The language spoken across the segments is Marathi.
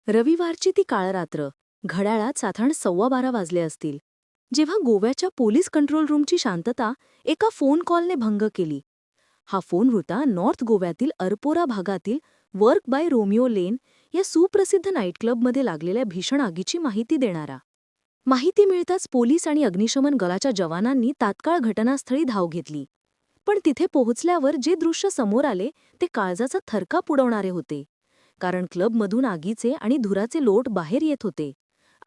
रविवारची ती काळ रात्र. घड्याळात साधारण 12:15 वाजले असतील, जेव्हा गोव्याच्या पोलीस कंट्रोल रूमची शांतता एका फोन कॉलने भंग केली. हा फोन होता नॉर्थ गोव्यातील अरपोरा भागातील वर्क बाय रोमिओ लेन या सुप्रसिद्ध नाईटक्लबमध्ये लागलेल्या भीषण आगीची माहिती देणारा. माहिती मिळताच पोलीस आणि अग्निशमन दलाच्या जवानांनी तात्काळ घटनास्थळी धाव घेतली. पण तिथे पोहोचल्यावर जे दृश्य समोर आले ते काळजाचा थरकाप उडवणारे होते. कारण क्लबमधून आगीचे आणि धुराचे लोट बाहेर येत होते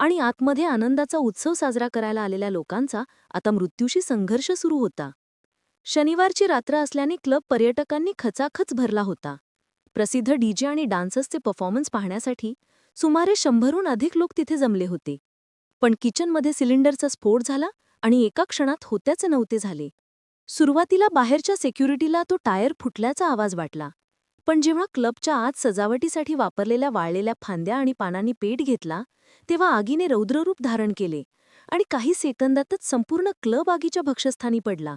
आणि आतमध्ये आनंदाचा उत्सव साजरा करायला आलेल्या लोकांचा आता मृत्यूशी संघर्ष सुरू होता. शनिवारची रात्र असल्याने क्लब पर्यटकांनी खचाखच भरला होता. प्रसिद्ध डीजे आणि डान्सर्सचे परफॉर्मन्स पाहण्यासाठी सुमारे 100हून अधिक लोक तिथे जमले होते. पण किचनमध्ये सिलेंडरचा स्फोट झाला आणि एका क्षणात होत्याचे नव्हते झाले. सुरुवातीला बाहेरच्या सेक्युरिटीला तो टायर फुटल्याचा आवाज वाटला. पण जेव्हा क्लबच्या आत सजावटीसाठी वापरलेल्या वाळलेल्या फांद्या आणि पानांनी पेट घेतला, तेव्हा आगीने रौद्ररूप धारण केले आणि काही सेकंदातच संपूर्ण क्लब आगीच्या भक्षस्थानी पडला.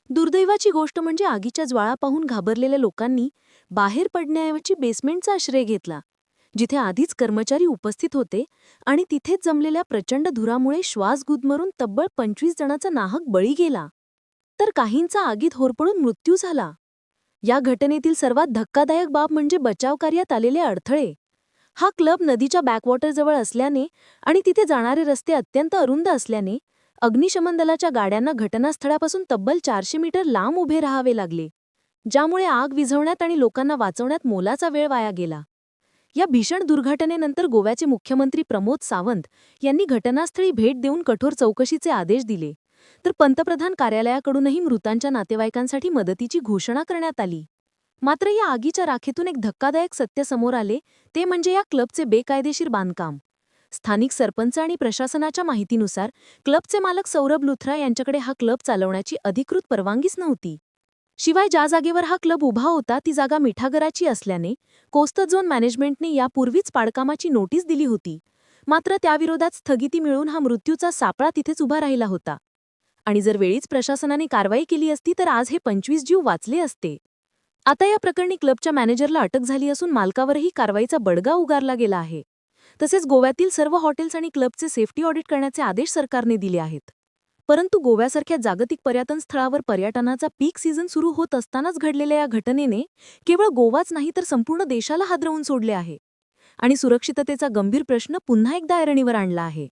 दुर्दैवाची गोष्ट म्हणजे आगीच्या ज्वाळा पाहून घाबरलेल्या लोकांनी बाहेर पडण्याऐवजी बेसमेंटचा आश्रय घेतला, जिथे आधीच कर्मचारी उपस्थित होते आणि तिथेच जमलेल्या प्रचंड धुरामुळे श्वास गुदमरून तब्बल 25 जणांचा नाहक बळी गेला, तर काहींचा आगीत होरपळून मृत्यू झाला. या घटनेतील सर्वात धक्कादायक बाब म्हणजे बचावकार्यात आलेले अडथळे. हा क्लब नदीच्या बॅकवॉटरजवळ असल्याने आणि तिथे जाणारे रस्ते अत्यंत अरुंद असल्याने अग्निशमन दलाच्या गाड्यांना घटनास्थळापासून तब्बल 400 मीटर लांब उभे राहावे लागले, ज्यामुळे आग विझवण्यात आणि लोकांना वाचवण्यात मोलाचा वेळ वाया गेला. या भीषण दुर्घटनेनंतर गोव्याचे मुख्यमंत्री प्रमोद सावंत यांनी घटनास्थळी भेट देऊन कठोर चौकशीचे आदेश दिले, तर पंतप्रधान कार्यालयाकडूनही मृतांच्या नातेवाईकांसाठी मदतीची घोषणा करण्यात आली. मात्र या आगीच्या राखेतून एक धक्कादायक सत्य समोर आले, ते म्हणजे या क्लबचे बेकायदेशीर बांधकाम. स्थानिक सरपंच आणि प्रशासनाच्या माहितीनुसार क्लबचे मालक सौरभ लुथरा यांच्याकडे हा क्लब चालवण्याची अधिकृत परवानगीच नव्हती. शिवाय ज्या जागेवर हा क्लब उभा होता ती जागा मिठागराची असल्याने कोस्टल झोन मॅनेजमेंटने यापूर्वीच पाडकामाची नोटीस दिली होती. मात्र त्याविरोधात स्थगिती मिळून हा मृत्यूचा सापळा तिथेच उभा राहिला होता. आणि जर वेळीच प्रशासनाने कारवाई केली असती तर आज हे 25 जीव वाचले असते. आता या प्रकरणी क्लबच्या मॅनेजरला अटक झाली असून मालकावरही कारवाईचा बडगा उगारला गेला आहे. तसेच गोव्यातील सर्व हॉटेल्स आणि क्लबचे सेफ्टी ऑडिट करण्याचे आदेश सरकारने दिले आहेत. परंतु गोव्यासारख्या जागतिक पर्यटन स्थळावर पर्यटनाचा पीक सीझन सुरू होत असतानाच घडलेल्या या घटनेने केवळ गोवाच नाही तर संपूर्ण देशाला हादरवून सोडले आहे आणि सुरक्षिततेचा गंभीर प्रश्न पुन्हा एकदा ऐरणीवर आणला आहे.